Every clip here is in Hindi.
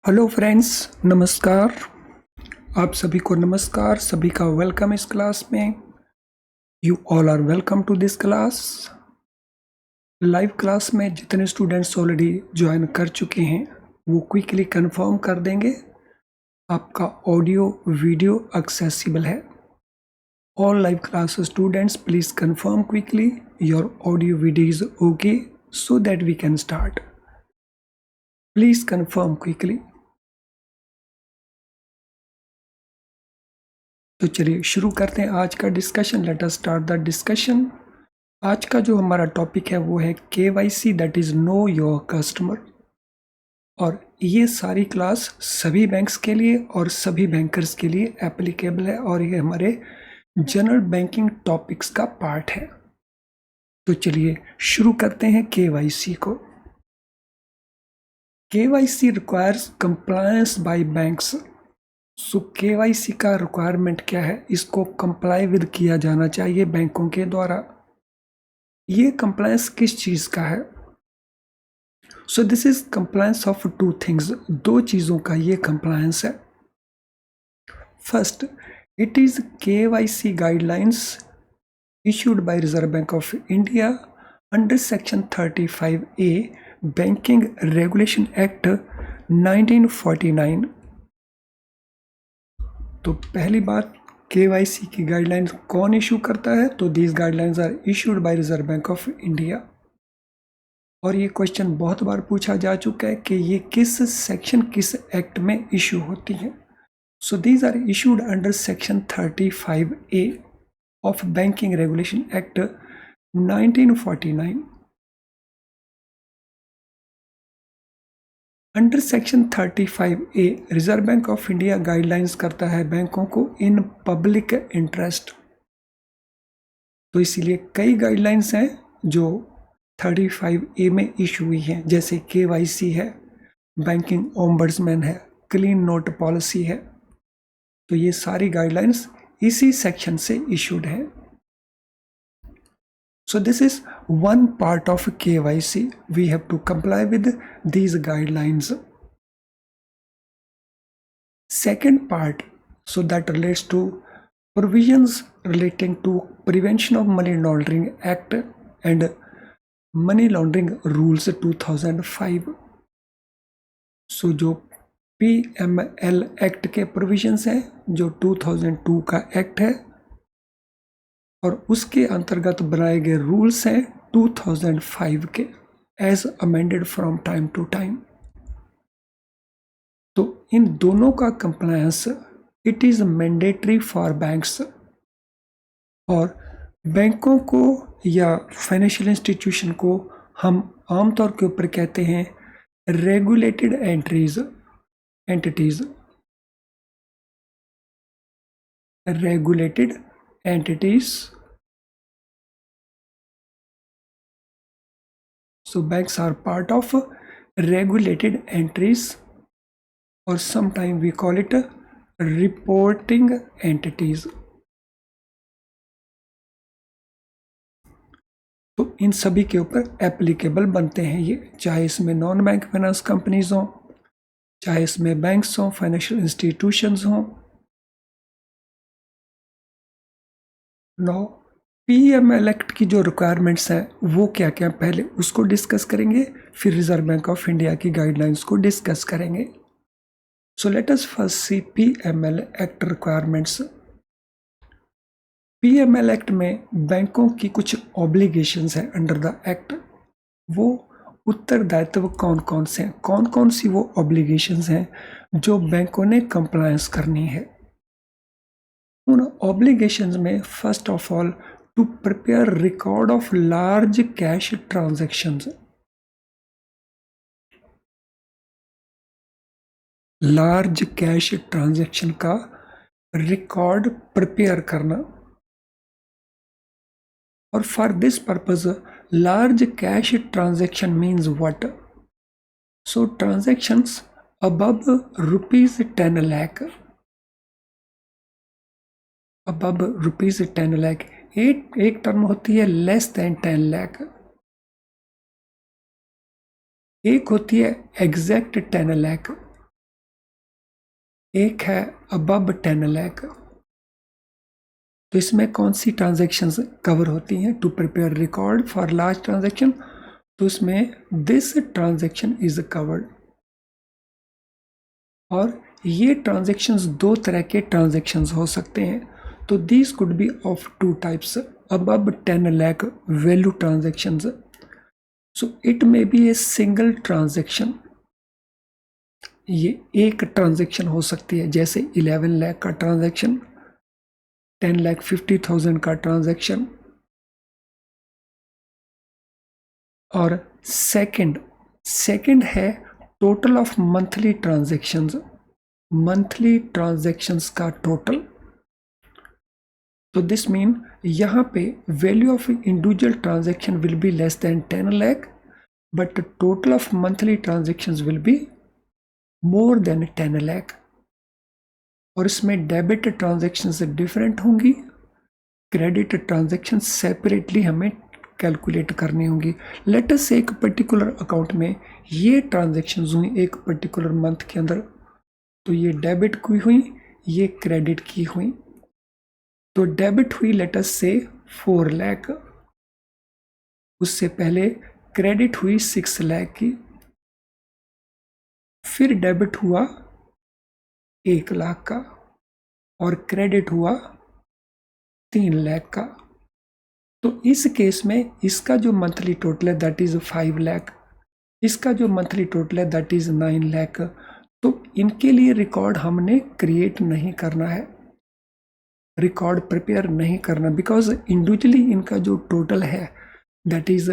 हेलो फ्रेंड्स, नमस्कार। आप सभी को नमस्कार, सभी का वेलकम इस क्लास में। You all are welcome to this class. Live class में जितने स्टूडेंट्स ऑलरेडी ज्वाइन कर चुके हैं वो क्विकली कंफर्म कर देंगे। आपका ऑडियो वीडियो एक्सेसिबल है। All live class students please confirm quickly your audio video is okay so that we can start. Please confirm quickly. तो चलिए शुरू करते हैं आज का discussion. Let us start the discussion. आज का जो हमारा टॉपिक है वो है KYC, that is know your customer. और ये सारी क्लास सभी बैंक्स के लिए और सभी बैंकर्स के लिए एप्लीकेबल है और ये हमारे जनरल बैंकिंग टॉपिक्स का पार्ट है। तो चलिए शुरू करते हैं KYC को। KYC requires compliance bye banks. सो KYC का रिक्वायरमेंट क्या है? इसको कंप्लाई विद किया जाना चाहिए बैंकों के द्वारा। ये कंप्लायंस किस चीज का है? So this is compliance of two things. दो चीजों का ये कंप्लायंस है। First, it is KYC guidelines issued by Reserve Bank of India under Section 35A Banking Regulation Act 1949। तो पहली बात, KYC की गाइडलाइंस कौन इशू करता है? तो these guidelines are issued by reserve bank of India. और ये क्वेश्चन बहुत बार पूछा जा चुका है कि ये किस सेक्शन, किस एक्ट में इशू होती है। So these are issued under section 35A of banking regulation act 1949। Under section 35A reserve bank of India guidelines करता है बैंकों को इन पब्लिक इंटरेस्ट। तो इसीलिए कई गाइडलाइंस हैं जो 35A में इशू हुई हैं, जैसे KYC है, बैंकिंग ओम्बड्समैन है, क्लीन नोट पॉलिसी है। तो ये सारी गाइडलाइंस इसी सेक्शन से इशूड है। So this is one part of KYC. We have to comply with these guidelines. Second part, so that relates to provisions relating to Prevention of Money Laundering Act and Money Laundering Rules 2005. So जो PML एक्ट के प्रोविजंस हैं, जो 2002 का एक्ट है, और उसके अंतर्गत बनाए गए रूल्स हैं 2005 के, as amended from time to time. तो इन दोनों का compliance it is mandatory for banks. और बैंकों को या फाइनेंशियल इंस्टीट्यूशन को हम आमतौर के ऊपर कहते हैं regulated entities. regulated entities. So banks are part of regulated entities, or sometimes we call it reporting entities. तो इन सभी के ऊपर एप्लीकेबल बनते हैं ये, चाहे इसमें नॉन बैंक फाइनेंस कंपनीज हों, चाहे इसमें बैंक्स हों, फाइनेंशियल इंस्टीट्यूशंस हों। नो PML एक्ट की जो रिक्वायरमेंट्स हैं वो क्या क्या, पहले उसको डिस्कस करेंगे, फिर रिजर्व बैंक ऑफ इंडिया की गाइडलाइंस को डिस्कस करेंगे। सो लेट अस फर्स्ट सी PML act requirements. PML act में बैंकों की कुछ ऑब्लिगेशंस हैं अंडर द एक्ट। वो उत्तरदायित्व कौन कौन से हैं, कौन कौन सी वो ऑब्लिगेशंस हैं जो बैंकों ने कंप्लायंस करनी है। उन ऑब्लिगेशंस में first of all to prepare record of large cash transactions. Large cash transaction का रिकॉर्ड प्रिपेयर करना। और for this purpose large cash transaction means what? So transactions above ₹10 lakh, above ₹10 lakh. एक टर्म होती है लेस देन 10 लाख, एक होती है एग्जैक्ट 10 लाख। एक है अबव 10 लाख। तो इसमें कौन सी ट्रांजैक्शंस कवर होती हैं? To prepare record for large transaction, तो इसमें दिस ट्रांजैक्शन इज कवर्ड। और ये ट्रांजैक्शंस दो तरह के ट्रांजैक्शंस हो सकते हैं, तो these could be of two types. Above 10 lakh value transactions, so it may be a single transaction, ये एक ट्रांजैक्शन हो सकती है, जैसे 11 लाख का ट्रांजैक्शन, 10,50,000 का ट्रांजैक्शन। और सेकंड है total of monthly transactions, monthly transactions का टोटल। तो दिस मीन यहाँ पे value of individual transaction will be less than 10 lakh, but total of monthly transactions will be more than 10 lakh. और इसमें डेबिट ट्रांजैक्शन से डिफरेंट होंगी, क्रेडिट ट्रांजैक्शन सेपरेटली हमें कैलकुलेट करनी होंगी। लेट अस से एक पर्टिकुलर अकाउंट में ये ट्रांजैक्शंस हुई एक पर्टिकुलर मंथ के अंदर, तो ये डेबिट की हुई, ये क्रेडिट की हुई। तो डेबिट हुई लेट अस से 4 लाख, उससे पहले क्रेडिट हुई 6 लाख की, फिर डेबिट हुआ 1 लाख का और क्रेडिट हुआ 3 लाख का। तो इस केस में इसका जो मंथली टोटल है दैट इज 5 लाख, इसका जो मंथली टोटल है दैट इज 9 लाख। तो इनके लिए रिकॉर्ड हमने क्रिएट नहीं करना है, रिकॉर्ड प्रिपेयर नहीं करना, बिकॉज इंडिविजुअली इनका जो टोटल है that is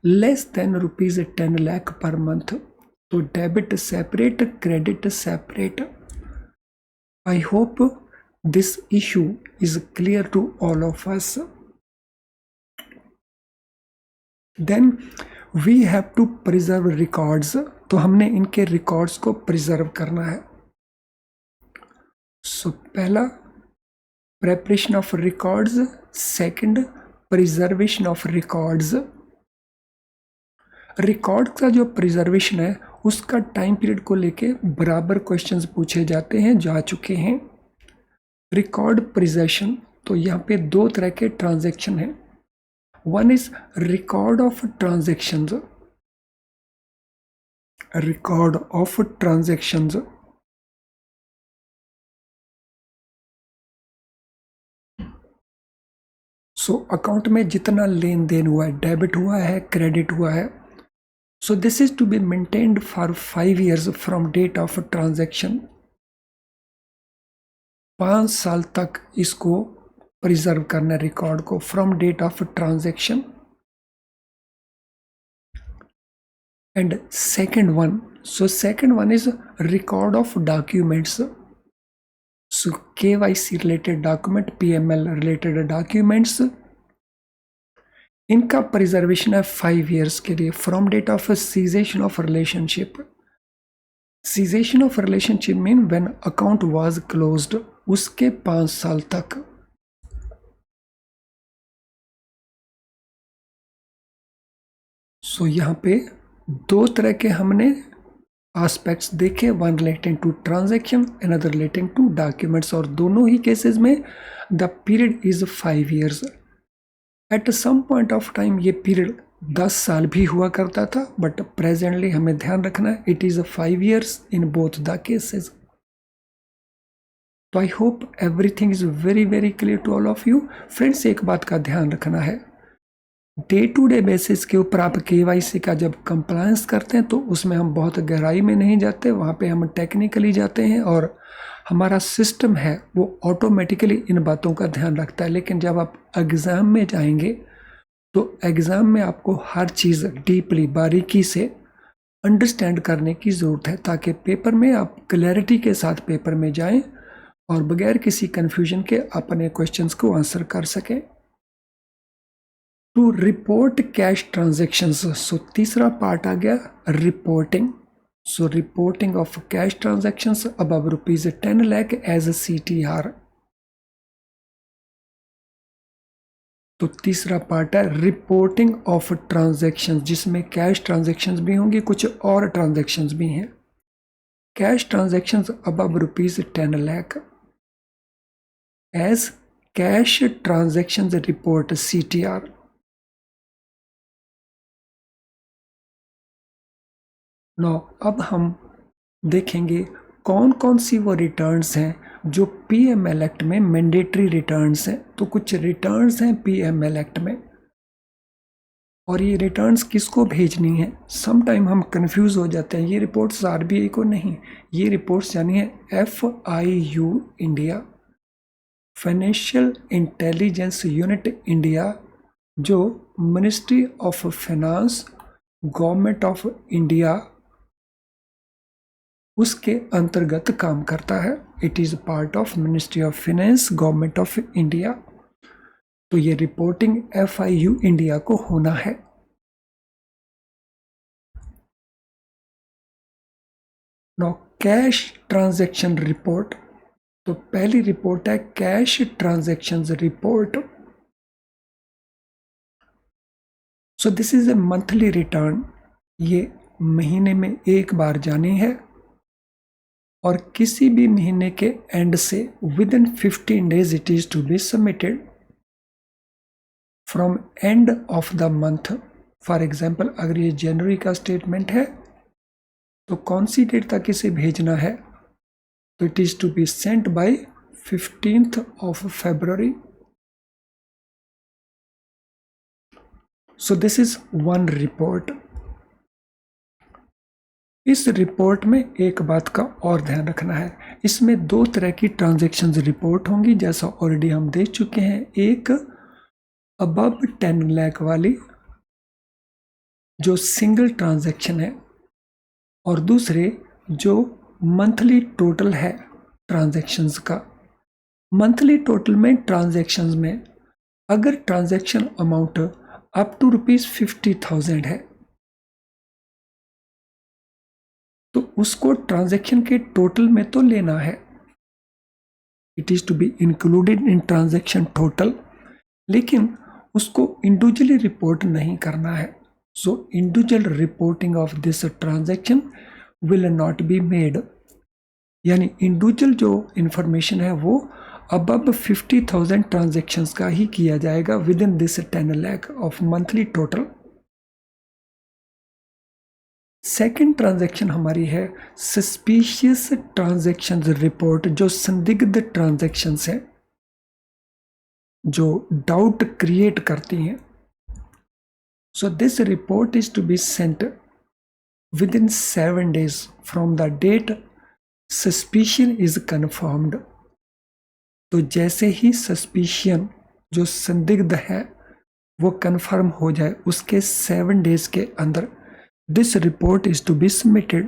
less than ₹10 lakh per month. तो debit separate, credit separate. I hope this issue is clear to all of us. Then we have to preserve records, तो हमने इनके रिकॉर्ड्स को प्रिजर्व करना है। सो पहला preparation of records, second preservation of records. Record का जो प्रिजर्वेशन है उसका टाइम पीरियड को लेके बराबर क्वेश्चंस पूछे जाते हैं, जा चुके हैं। रिकॉर्ड प्रिजर्वेशन, तो यहाँ पे दो तरह के ट्रांजैक्शन हैं। One is record of transactions, record of transactions. So account में जितना लेन देन हुआ है, डेबिट हुआ है, क्रेडिट हुआ है, so this is to be maintained for 5 years from date of transaction। 5 साल तक इसको प्रिजर्व करना रिकॉर्ड को from date of transaction. And second one is record of documents. So KYC related document, PML related documents, इनका प्रिजर्वेशन है 5 इयर्स के लिए from date of cessation of relationship. Cessation of relationship mean when account was closed, उसके 5 साल तक। सो यहाँ पे दो तरह के हमने एस्पेक्ट्स देखे, one relating to transaction, another relating to documents, और दोनों ही केसेस में the period is 5 years. At some point of time ये पीरियड 10 साल भी हुआ करता था, बट प्रेजेंटली हमें ध्यान रखना है it is 5 years in both the cases. तो I hope everything is very very clear to all of you. Friends, एक बात का ध्यान रखना है, डे टू डे बेसिस के ऊपर आप KYC का जब कंप्लायंस करते हैं तो उसमें हम बहुत गहराई में नहीं जाते, वहाँ पे हम टेक्निकली जाते हैं और हमारा सिस्टम है वो ऑटोमेटिकली इन बातों का ध्यान रखता है। लेकिन जब आप एग्ज़ाम में जाएंगे तो एग्ज़ाम में आपको हर चीज़ डीपली बारीकी से अंडरस्टैंड करने की ज़रूरत है, ताकि पेपर में आप क्लैरिटी के साथ पेपर में जाएं और बगैर किसी कन्फ्यूजन के अपने क्वेश्चंस को आंसर कर सकें। To report cash transactions, so तीसरा पार्ट आ गया reporting. So reporting of cash transactions above ₹10 lakh as a CTR। तो तीसरा पार्ट है रिपोर्टिंग ऑफ ट्रांजेक्शंस, जिसमें कैश ट्रांजेक्शंस भी होंगी, कुछ और ट्रांजेक्शंस भी हैं। cash transactions above rupees 10 lakh as cash transactions report CTR. Now अब हम देखेंगे कौन कौन सी वो रिटर्न्स हैं जो पीएमएल एक्ट में मैंडेटरी रिटर्न्स हैं। तो कुछ रिटर्न्स हैं पीएमएल एक्ट में, और ये रिटर्न्स किसको भेजनी है। सम टाइम हम कंफ्यूज हो जाते हैं, ये रिपोर्ट्स आरबीआई को नहीं, ये रिपोर्ट्स यानी है FIU India, financial intelligence unit India, जो ministry of finance government of India उसके अंतर्गत काम करता है। It is part of ministry of finance government of India. तो ये रिपोर्टिंग FIU इंडिया को होना है। नो कैश ट्रांजैक्शन रिपोर्ट, तो पहली रिपोर्ट है cash transactions report. So this is a monthly return, ये महीने में एक बार जानी है और किसी भी महीने के एंड से with in 15 days it is to be submitted from end of the month. For example अगर ये जनवरी का स्टेटमेंट है तो कौन सी डेट तक इसे भेजना है, तो it is to be sent by 15th of February. So this is one report. इस रिपोर्ट में एक बात का और ध्यान रखना है, इसमें दो तरह की ट्रांजैक्शंस रिपोर्ट होंगी जैसा ऑलरेडी हम देख चुके हैं। एक अबव 10 लाख वाली जो सिंगल ट्रांजैक्शन है, और दूसरे जो मंथली टोटल है ट्रांजैक्शंस का। मंथली टोटल में ट्रांजैक्शंस में अगर ट्रांजैक्शन अमाउंट अप टू ₹50,000 है तो उसको ट्रांजैक्शन के टोटल में तो लेना है, it is to be included in transaction total, लेकिन उसको इंडिविजुअली रिपोर्ट नहीं करना है। So individual reporting of this transaction will not be made, यानी इंडिविजुअल जो इंफॉर्मेशन है वो अबव 50,000 ट्रांजैक्शंस का ही किया जाएगा within this 10 lakh of monthly total. Second transaction हमारी है सस्पिशियस ट्रांजैक्शन रिपोर्ट, जो संदिग्ध ट्रांजैक्शंस हैं जो डाउट क्रिएट करती हैं। So this report is to be sent within 7 days from the date suspicion is confirmed. तो जैसे ही सस्पिशियन जो संदिग्ध है वो कन्फर्म हो जाए उसके 7 days के अंदर this report is to be submitted.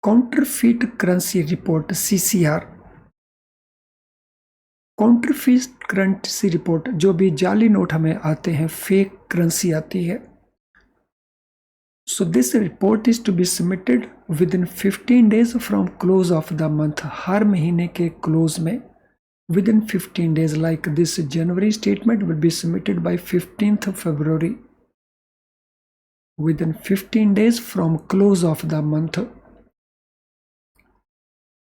Counterfeit currency report CCR, counterfeit currency report, जो भी जाली नोट हमें आते हैं, फेक करेंसी आती है। So this report is to be submitted with in 15 days from close of the month. हर महीने के क्लोज में with in 15 days, like this January statement will be submitted by 15th February, with in 15 days from close of the month.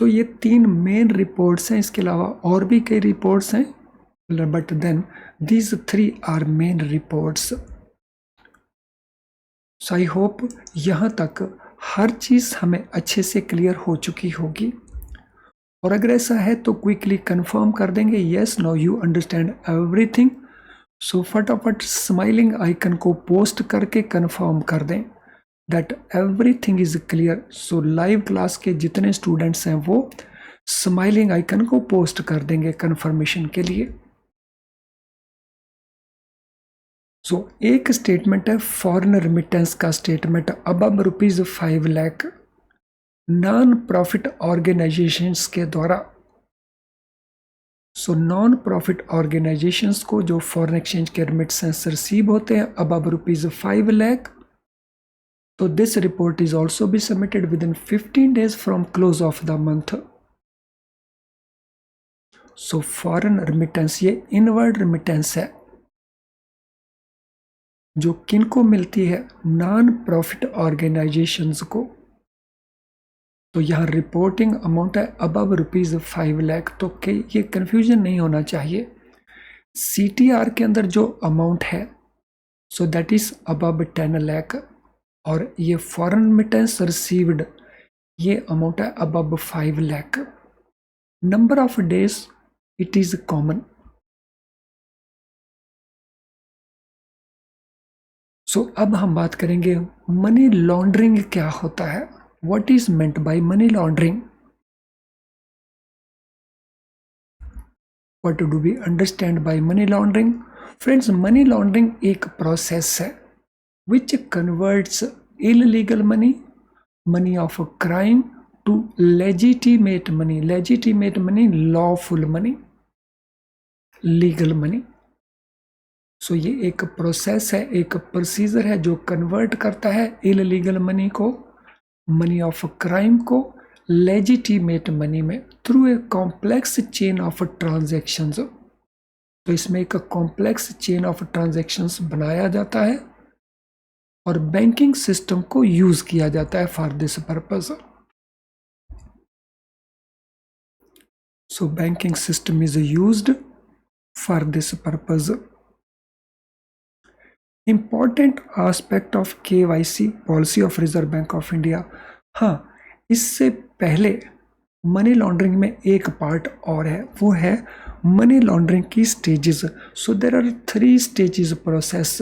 तो ये 3 मेन रिपोर्ट्स हैं, इसके अलावा और भी कई रिपोर्ट्स हैं, but then these 3 are main reports. So I hope यहाँ तक हर चीज़ हमें अच्छे से क्लियर हो चुकी होगी, और अगर ऐसा है तो क्विकली कंफर्म कर देंगे yes now you understand everything. So फटाफट स्माइलिंग आइकन को पोस्ट करके कंफर्म कर दें that everything is clear. So live class के जितने स्टूडेंट्स हैं वो स्माइलिंग आइकन को पोस्ट कर देंगे कंफर्मेशन के लिए। सो एक स्टेटमेंट है फॉरेन रिमिटेंस का statement above ₹5 lakh non profit organisations के द्वारा। सो नॉन प्रॉफिट ऑर्गेनाइजेशंस को जो फॉरेन एक्सचेंज के रिमिटेंस रिसीव होते हैं अबव ₹5 लाख, तो this report is also be submitted with in 15 days from close of the month. So foreign remittance ये इनवर्ड रेमिटेंस है जो किनको मिलती है, नॉन प्रॉफिट ऑर्गेनाइजेशंस को। तो यहाँ रिपोर्टिंग अमाउंट है अबव ₹5 लाख, तो ये कंफ्यूजन नहीं होना चाहिए। CTR के अंदर जो अमाउंट है so that is above 10 lakh, और ये फॉरेन रेमिटेंस रिसीव्ड ये अमाउंट है above 5 lakh. Number of days it is common. So अब हम बात करेंगे मनी लॉन्ड्रिंग क्या होता है, what is meant by money laundering, what do we understand by money laundering. Friends, money laundering एक प्रोसेस है which converts illegal money, money of crime to legitimate money, legitimate money lawful money, legal money. So ये एक प्रोसेस है, एक प्रोसीजर है जो कन्वर्ट करता है इलीगल मनी को, मनी ऑफ क्राइम को लेजिटिमेट मनी में through a complex chain of transactions. तो इसमें एक कॉम्प्लेक्स चेन ऑफ ट्रांजैक्शंस बनाया जाता है और बैंकिंग सिस्टम को यूज किया जाता है for this purpose. So banking system is used for this purpose. Important aspect of KYC policy of reserve bank of India. हाँ, इससे पहले मनी लॉन्ड्रिंग में एक पार्ट और है, वो है मनी लॉन्ड्रिंग की stages. So there are 3 stages process.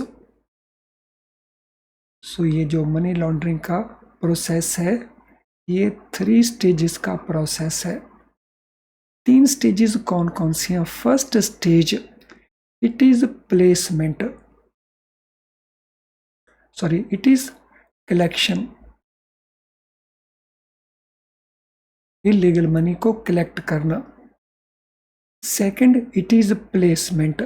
So ये जो मनी लॉन्ड्रिंग का प्रोसेस है ये 3 स्टेजेस का प्रोसेस है। 3 स्टेजेस कौन कौन सी हैं? First stage it is placement, sorry it is collection, illegal money को कलेक्ट करना। Second it is placement,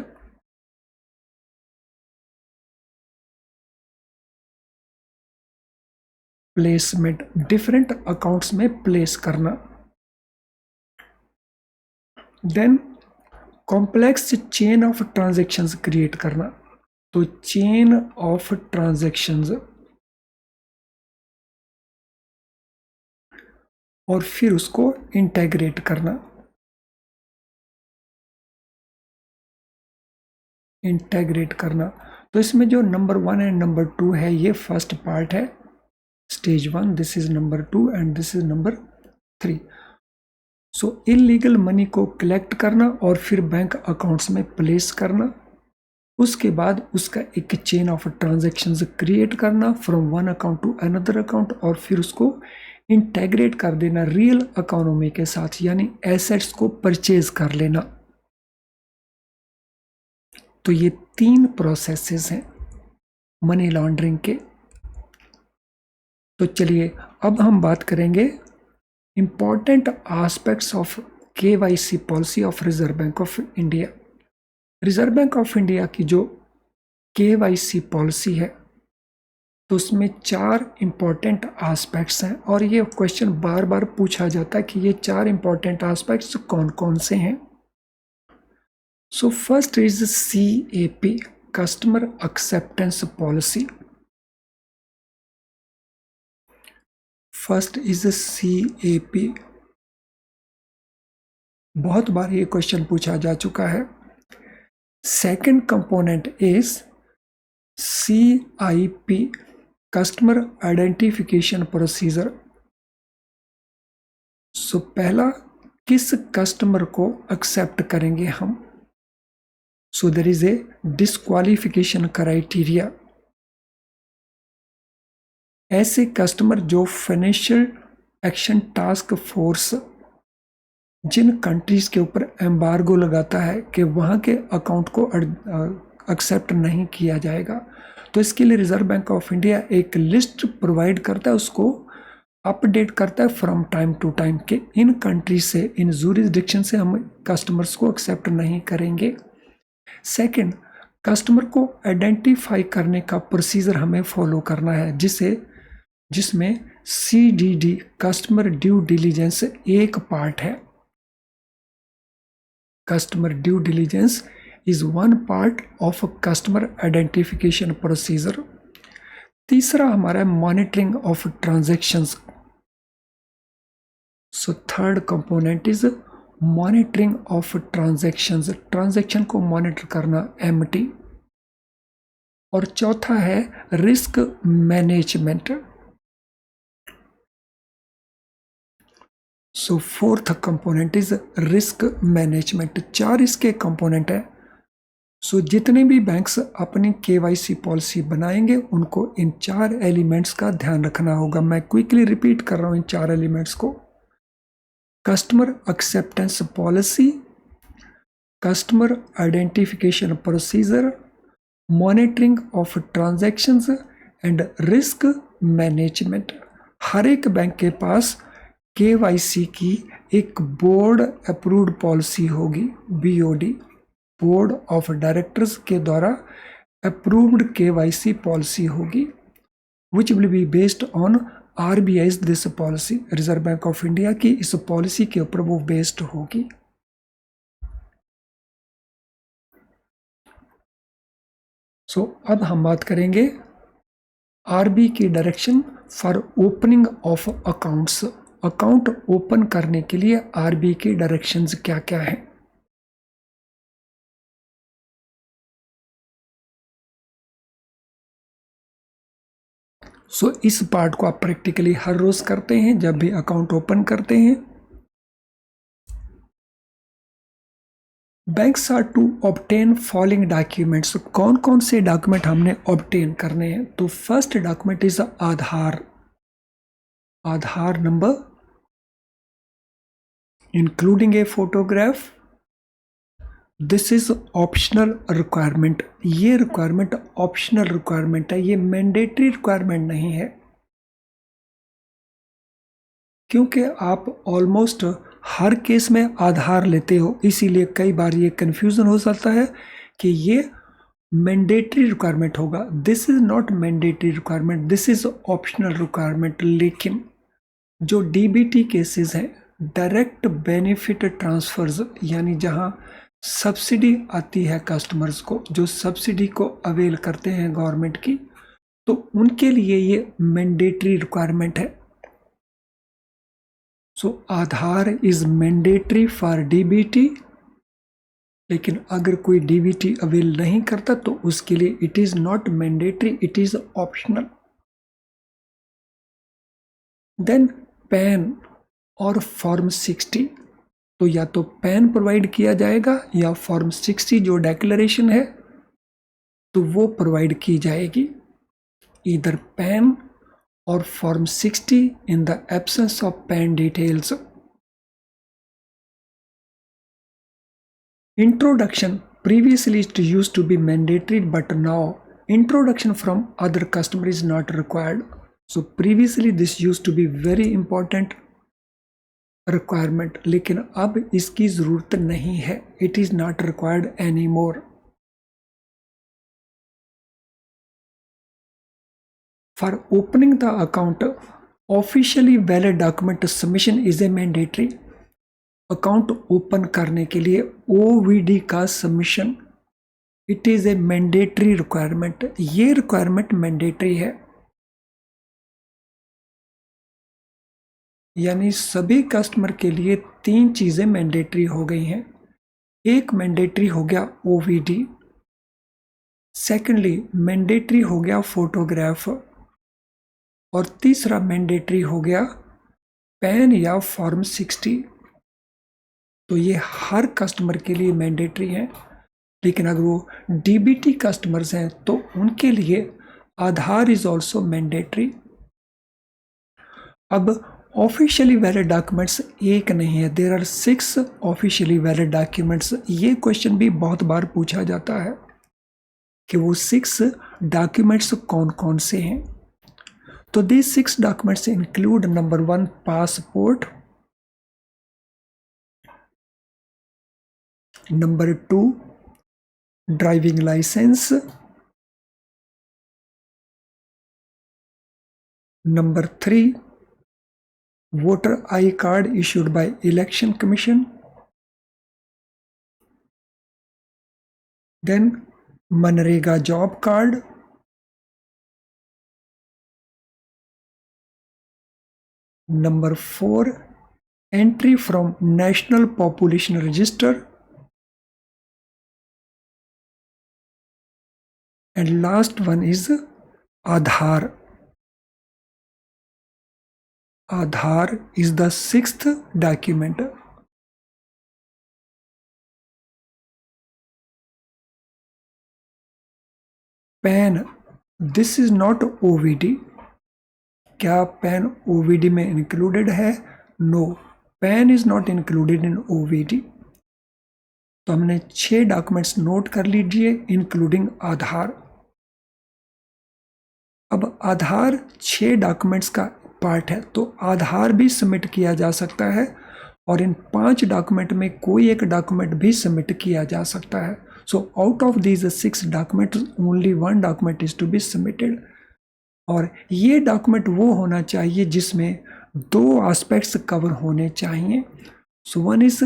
placement different accounts में प्लेस करना। Then complex chain of transactions create करना, तो चेन ऑफ ट्रांजैक्शंस, और फिर उसको इंटेग्रेट करना। इंटेग्रेट करना, तो इसमें जो नंबर 1 एंड नंबर 2 है ये फर्स्ट पार्ट है, stage 1, this is number 2 and this is number 3। So illegal money को कलेक्ट करना और फिर बैंक अकाउंट्स में प्लेस करना, उसके बाद उसका एक चेन ऑफ ट्रांजैक्शंस क्रिएट करना from one account to another account, और फिर उसको इंटेग्रेट कर देना रियल इकोनॉमी के साथ, यानी एसेट्स को परचेज कर लेना। तो ये 3 प्रोसेसेस हैं मनी लॉन्ड्रिंग के। तो चलिए अब हम बात करेंगे important aspects of KYC policy of reserve bank of India. Reserve bank of India की जो KYC पॉलिसी है तो उसमें 4 इंपॉर्टेंट एस्पेक्ट्स हैं, और ये क्वेश्चन बार बार पूछा जाता है कि ये 4 इंपॉर्टेंट एस्पेक्ट्स कौन कौन से हैं। So first is CAP, customer acceptance policy. First is CAP, बहुत बार ये क्वेश्चन पूछा जा चुका है। Second component is CIP, customer identification procedure. So पहला, किस कस्टमर को एक्सेप्ट करेंगे हम? So there is a disqualification criteria. ऐसे कस्टमर जो फाइनेंशियल एक्शन टास्क फोर्स जिन कंट्रीज के ऊपर एम्बार्गो लगाता है कि वहाँ के अकाउंट को एक्सेप्ट नहीं किया जाएगा, तो इसके लिए रिजर्व बैंक ऑफ इंडिया एक लिस्ट प्रोवाइड करता है, उसको अपडेट करता है फ्रॉम टाइम टू टाइम कि इन कंट्री से, इन जूरिसडिक्शन से हम कस्टमर्स को एक्सेप्ट नहीं करेंगे। सेकंड, कस्टमर को आइडेंटिफाई करने का प्रोसीजर हमें फॉलो करना है, जिसमें CDD कस्टमर ड्यू डिलीजेंस एक पार्ट है। customer due diligence is one part of a customer identification procedure. तीसरा हमारा है monitoring of transactions. So third component is monitoring of transactions. Transaction को मॉनिटर करना MT. और चौथा है risk management. So fourth component is risk management. 4 इसके कंपोनेंट है. सो जितने भी बैंक्स अपनी KYC पॉलिसी बनाएंगे उनको इन 4 एलिमेंट्स का ध्यान रखना होगा. मैं क्विकली रिपीट कर रहा हूं इन 4 एलिमेंट्स को. Customer acceptance policy, customer identification procedure, monitoring of transactions and risk management. हर एक बैंक के पास KYC की एक बोर्ड अप्रूव्ड पॉलिसी होगी, BOD, बोर्ड ऑफ डायरेक्टर्स के द्वारा अप्रूव्ड KYC पॉलिसी होगी, which will be based on RBI's this policy. Reserve bank of India की इस पॉलिसी के ऊपर वो बेस्ड होगी. सो अब हम बात करेंगे RBI की direction for opening of accounts. Account open करने के लिए RBI की डायरेक्शंस क्या क्या हैं. सो इस पार्ट को आप प्रैक्टिकली हर रोज करते हैं जब भी अकाउंट ओपन करते हैं. Banks are to obtain following documents. कौन कौन से डॉक्यूमेंट हमने ऑब्टेन करने हैं. तो first document is Aadhaar. Aadhaar number including a photograph. This is optional requirement. ये रिक्वायरमेंट ऑप्शनल रिक्वायरमेंट है, ये मैंडेटरी रिक्वायरमेंट नहीं है. क्योंकि आप ऑलमोस्ट हर केस में आधार लेते हो, इसीलिए कई बार ये कंफ्यूजन हो सकता है कि ये मैंडेटरी रिक्वायरमेंट होगा. This is not mandatory requirement, this is optional requirement. लेकिन जो DBT केसेस हैं, डायरेक्ट बेनिफिट ट्रांसफर्स, यानी जहां सब्सिडी आती है कस्टमर्स को, जो सब्सिडी को अवेल करते हैं गवर्नमेंट की, तो उनके लिए ये मैंडेटरी रिक्वायरमेंट है. सो आधार इज मैंडेटरी फॉर DBT. लेकिन अगर कोई DBT अवेल नहीं करता तो उसके लिए it is not mandatory, it is optional. Then PAN और फॉर्म 60. तो या तो पैन प्रोवाइड किया जाएगा या फॉर्म 60 जो डिक्लेरेशन है तो वो प्रोवाइड की जाएगी. इधर पैन और form 60 in the absence of PAN details. Introduction. Previously it used to be mandatory, but now introduction from other customer is not required. So previously this used to be very important requirement, लेकिन अब इसकी ज़रूरत नहीं है. It is not required anymore. For opening the account, officially valid document submission is a mandatory. Account open करने के लिए OVD का submission it is a mandatory requirement. ये रिक्वायरमेंट मैंडेटरी है, यानी सभी कस्टमर के लिए 3 चीजें मैंडेटरी हो गई हैं. एक मैंडेटरी हो गया OVD, सेकेंडली मैंडेटरी हो गया फोटोग्राफ, और तीसरा मैंडेटरी हो गया पैन या फॉर्म 60. तो ये हर कस्टमर के लिए मैंडेटरी है. लेकिन अगर वो DBT कस्टमर्स हैं तो उनके लिए आधार इज ऑल्सो मैंडेटरी. अब ऑफिशियली वैलिड डॉक्यूमेंट्स एक नहीं है, there are 6 officially valid documents. ये क्वेश्चन भी बहुत बार पूछा जाता है कि वो 6 डॉक्यूमेंट्स कौन कौन से हैं. तो these 6 documents include number 1 passport, number 2 driving license, number 3 voter ID card issued by Election Commission, then मनरेगा job card, number 4 entry from national population register, and last one is Aadhaar. Aadhaar is the 6th document. PAN, this is not OVD. क्या PAN OVD में included है? No, PAN is not included in OVD. तो हमने 6 डॉक्यूमेंट्स नोट कर लीजिए इंक्लूडिंग आधार। अब आधार 6 डॉक्यूमेंट्स का पार्ट है, तो आधार भी सबमिट किया जा सकता है और इन 5 डॉक्यूमेंट में कोई एक डॉक्यूमेंट भी सबमिट किया जा सकता है। So out of these 6 document only 1 document is to be submitted, और ये डॉक्यूमेंट वो होना चाहिए जिसमें 2 एस्पेक्ट्स कवर होने चाहिए। So one is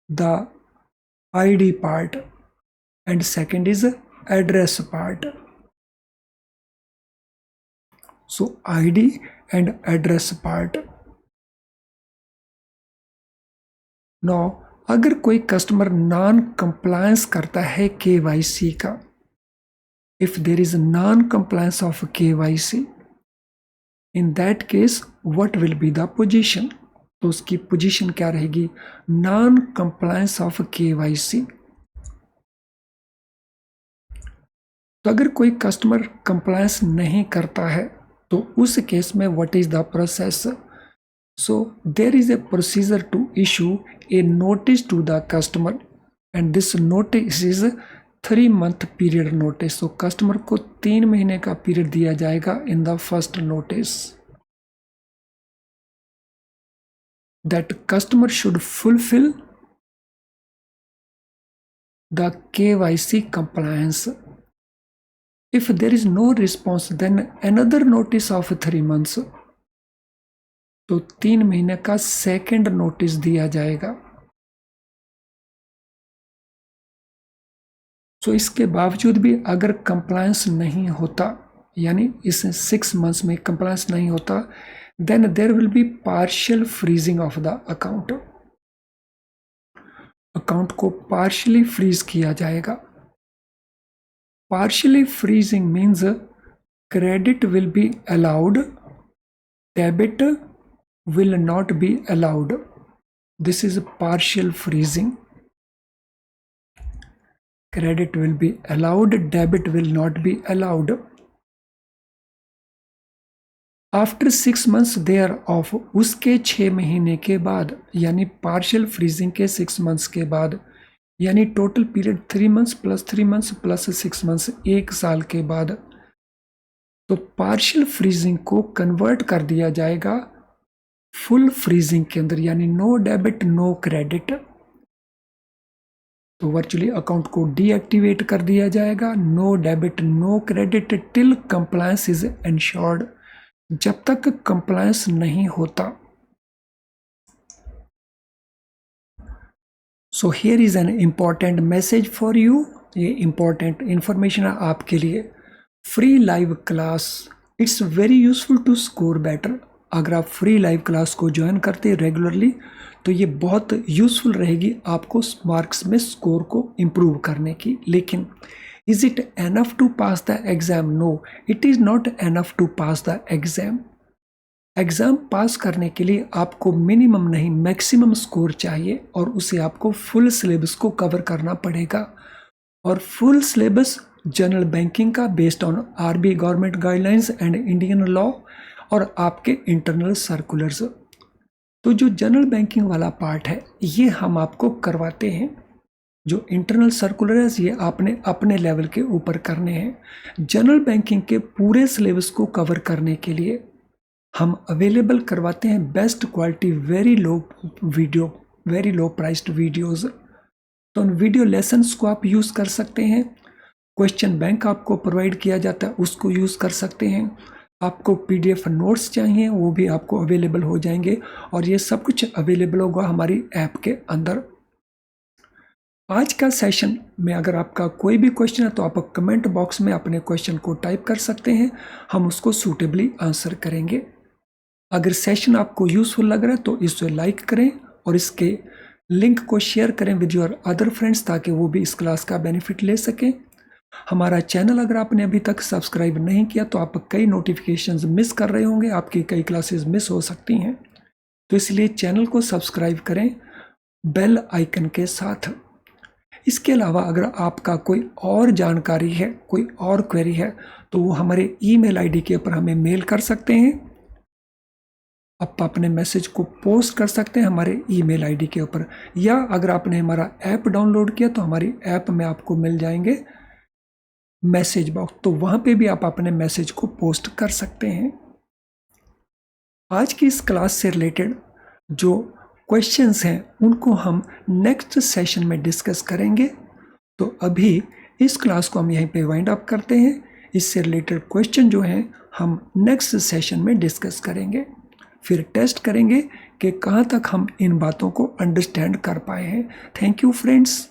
the ID part and second is address part. So ID and address part. Now अगर कोई कस्टमर नॉन कंप्लायंस करता है KYC का, if there is non compliance of KYC, in that case what will be the position? तो उसकी पोजीशन क्या रहेगी? Non compliance of KYC। तो अगर कोई कस्टमर कंप्लायंस नहीं करता है तो उस केस में what is the process? So there is a procedure to issue a notice to the customer and this notice is 3 month period notice. तो कस्टमर को 3 महीने का पीरियड दिया जाएगा in the first notice that customer should fulfill the KYC compliance. If there is no response, then another notice of 3 months. तो 3 महीने का सेकेंड नोटिस दिया जाएगा। सो इसके बावजूद भी अगर कंप्लायंस नहीं होता, यानी इस 6 months में कंप्लायंस नहीं होता, then there will be partial freezing of the account. Account को partially freeze किया जाएगा। Partially freezing means credit will be allowed, debit will not be allowed. This is partial freezing. Credit will be allowed, debit will not be allowed. After 6 months thereof, उसके 6 महीने के बाद, यानी पार्शियल फ्रीजिंग के 6 months के बाद, यानी total period 3 months plus 3 months plus 6 months, 1 साल के बाद, तो पार्शियल फ्रीजिंग को कन्वर्ट कर दिया जाएगा फुल फ्रीजिंग के अंदर, यानी नो डेबिट नो क्रेडिट। तो वर्चुअली अकाउंट को डीएक्टिवेट कर दिया जाएगा, no debit no credit till compliance is ensured, जब तक कंप्लायंस नहीं होता। So here is an important message for you, ये इम्पॉर्टेंट इंफॉर्मेशन है आपके लिए। Free live class it's very useful to score better. अगर आप फ्री लाइव क्लास को ज्वाइन करते हैं रेगुलरली तो ये बहुत यूजफुल रहेगी आपको मार्क्स में स्कोर को इम्प्रूव करने की। लेकिन is it enough to pass the exam? No, it is not enough to pass the exam. Exam pass करने के लिए आपको मिनिमम नहीं मैक्सिमम स्कोर चाहिए, और उसे आपको फुल सिलेबस को कवर करना पड़ेगा। और फुल सिलेबस जनरल बैंकिंग का based on RBI government guidelines and Indian law और आपके इंटरनल सर्कुलर्स। तो जो जनरल बैंकिंग वाला पार्ट है ये हम आपको करवाते हैं, जो इंटरनल सर्कुलर है ये आपने अपने लेवल के ऊपर करने हैं। जनरल बैंकिंग के पूरे सिलेबस को कवर करने के लिए हम अवेलेबल करवाते हैं best quality very low priced videos. तो उन वीडियो लेसन्स को आप यूज़ कर सकते हैं। क्वेश्चन बैंक आपको प्रोवाइड किया जाता है, उसको यूज़ कर सकते हैं। आपको PDF नोट्स चाहिए वो भी आपको अवेलेबल हो जाएंगे, और ये सब कुछ अवेलेबल होगा हमारी ऐप के अंदर। आज का सेशन में अगर आपका कोई भी क्वेश्चन है तो आप कमेंट बॉक्स में अपने क्वेश्चन को टाइप कर सकते हैं, हम उसको सूटेबली आंसर करेंगे। अगर सेशन आपको यूज़फुल लग रहा है तो इसे लाइक करें और इसके लिंक को शेयर करें विद योर अदर फ्रेंड्स, ताकि वो भी इस क्लास का बेनिफिट ले सकें। हमारा चैनल अगर आपने अभी तक सब्सक्राइब नहीं किया तो आप कई नोटिफिकेशंस मिस कर रहे होंगे, आपकी कई क्लासेस मिस हो सकती हैं, तो इसलिए चैनल को सब्सक्राइब करें बेल आइकन के साथ। इसके अलावा अगर आपका कोई और जानकारी है, कोई और क्वेरी है, तो वो हमारे ईमेल आईडी के ऊपर हमें मेल कर सकते हैं। आप अपने मैसेज को पोस्ट कर सकते हैं हमारे ईमेल आईडी के ऊपर, या अगर आपने हमारा ऐप डाउनलोड किया तो हमारी ऐप में आपको मिल जाएंगे मैसेज बॉक्स, तो वहाँ पे भी आप अपने मैसेज को पोस्ट कर सकते हैं। आज की इस क्लास से रिलेटेड जो क्वेश्चंस हैं उनको हम नेक्स्ट सेशन में डिस्कस करेंगे। तो अभी इस क्लास को हम यहीं पे वाइंड अप करते हैं। इससे रिलेटेड क्वेश्चन जो हैं हम नेक्स्ट सेशन में डिस्कस करेंगे, फिर टेस्ट करेंगे कि कहाँ तक हम इन बातों को अंडरस्टैंड कर पाए हैं। Thank you friends.